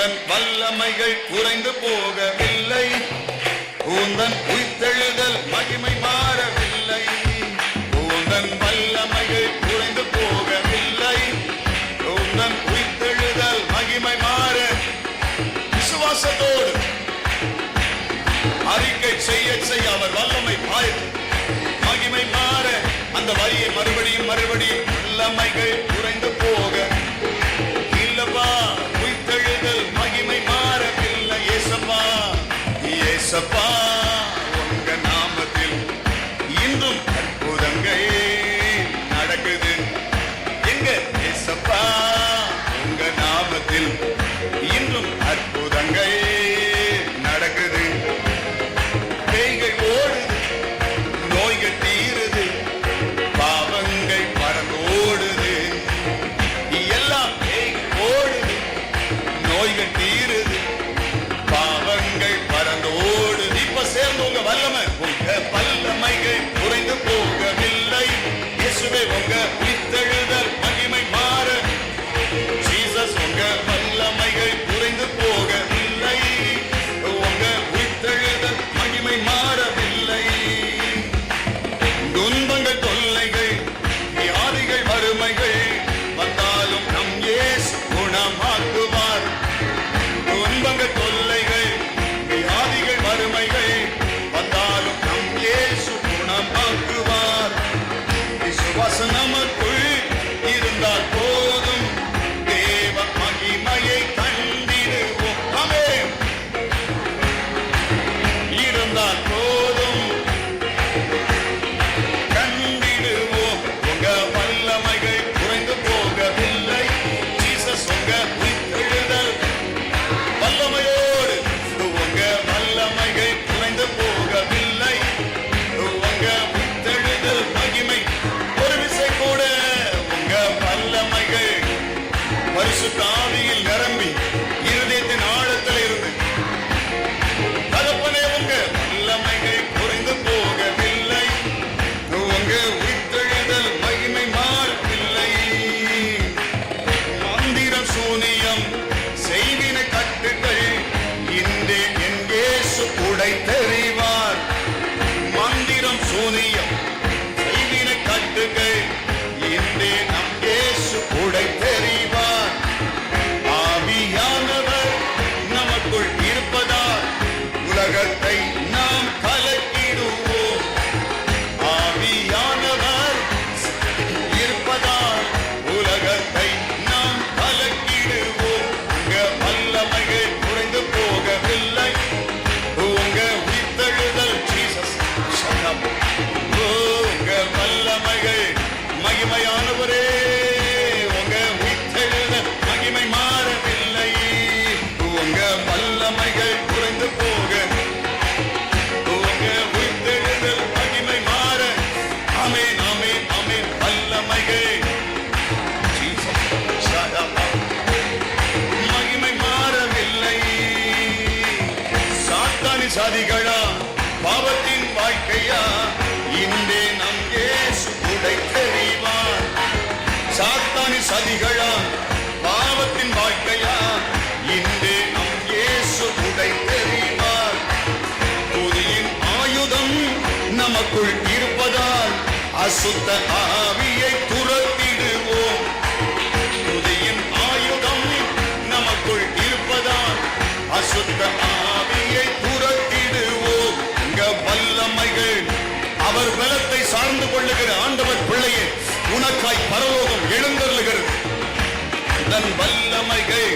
உந்தன் வல்லமைகள் குறைந்து போகவில்லை, உந்தன் உயிர்த்தெழுதல் மகிமை மாறவில்லை. உந்தன் வல்லமைகள் குறைந்து போகவில்லை, உந்தன் உயிர்த்தெழுதல் மகிமை மாற விசுவாசத்தோடு அறிக்கை செய்ய அவர் வல்லமை பாய்ந்து மகிமை மாற அந்த வரியை மறுபடியும் வல்லமைகள் குறைந்து போக இல்லப்பா, உயிர்த்தெழுதல் மகிமை மாறவில்லை. ஏசப்பா ஏசப்பா உங்க நாமத்தில் இன்றும் அற்புதங்கள் நடக்குது. எங்க ஏசப்பா உங்க நாமத்தில் இன்றும் அற்புதங்கள் நடக்குது. பேய்கள் ஓடுது, நோய்கள் தீருது, பாவங்கள் பறந்தோடுது. எல்லாம் பேய்கள் ஓடுது, நோய்கள் தீருது, பாவங்கள் பறந்தோடுது. இப்ப சேர்ந்து உங்க வல்லமை, உங்க வல்லமைகள் குறைந்து போகவில்லை. இயேசுவே உங்க உயிர்த்தெழுதல் மகிமை மாற, ஜீசஸ் உங்க வல்லமைகள் குறைந்து போகவில்லை, உங்க உயிர்த்தெழுதல் மகிமை மாறவில்லை. துன்பங்கள் தொல்லைகள் வியாதிகள் வறுமைகள் வந்தாலும் நம் இயேசு குணமாக்குவார். துன்பங்கள் தொல்லைகள் வியாதிகள் வறுமைகள் வந்தாலும் நம் இயேசு குணமாக்குவார். விசுவாசம் நமக்குள் இருந்தால் போதும், தேவ மகிமையை கண்டிடுவோம். ஆமென். இருந்தால் போதும் கண்டிடுவோம். உங்க வல்லமைகள் குறைந்து போகவில்லை. ஜீசஸ் உங்க உயிர்த்தெழுதல் வல்லமையோடு, உங்க வல்லமைகள் குறைந்து போகவில்லை, உங்க உயிர்த்தெழுதல் மகிமை ஒரு விசை கூட. உங்க வல்லமைகள் பரிசுத்த ஆவியில் நிரம்பி இருதயத்தின் ஆழத்தில் இருந்து தகப்பனே உங்க வல்லமைகள் குறைந்து போகவில்லை, உங்க உயிர்த்தெழுதல் மகிமை மாறவில்லை. மந்திரம் சூனியம் செய்வின கட்டுகள் இன்றே என் இயேசு உடைத்தெறிவார். மந்திரம் சூனியம் செய்வின கட்டுகள் இன்றே நம் இயேசு உடைத்தெறிவார். ஆவியானவர் நமக்குள் இருப்பதால் உலகத்தை நாம் கலக்கிடுவோம். ஆவியானவர் இருப்பதால் உலகத்தை நாம் கலக்கிடுவோம். உங்க வல்லமைகள் குறைந்து போகவில்லை, உங்க உயிர்த்தெழுதல் ஜீசஸ் சத்தம். உங்க வல்லமைகள் மகிமையானவரே, உங்க உயிர்த்தெழுதல் மகிமை மாறவில்லை, உங்க வல்லமைகள் குறைந்து போக, உங்க உயிர்த்தெழுதல் மகிமை மாற. ஆமென் ஆமென் ஆமென். வல்லமைகள் ஜீசஸ் சத்தம். மகிமை மாறவில்லை. சாத்தானி சாதிகளா, பாவத்தின் வாழ்க்கையா, இன்றே நம் இயேசு உடைத்தெறிவார். சாத்தானி சதிகளா, பாவத்தின் வாழ்க்கையா, இன்றே நம் இயேசு உடைத்தெறிவார். துதியின் ஆயுதம் நமக்குள் இருப்பதால் அசுத்த ஆவியை துரத்திடுவோம். துதியின் ஆயுதம் நமக்குள் இருப்பதால் அசுத்த ஆவியை துரத்திடுவோம். உங்க வல்லமைகள் அவர் பலத்தை சார்ந்து கொள்ளுகிற ஆண்டவர் பிள்ளையே, உனக்காய் பரலோகம் எழுந்தருளுகிறது. தன் வல்லமைகள்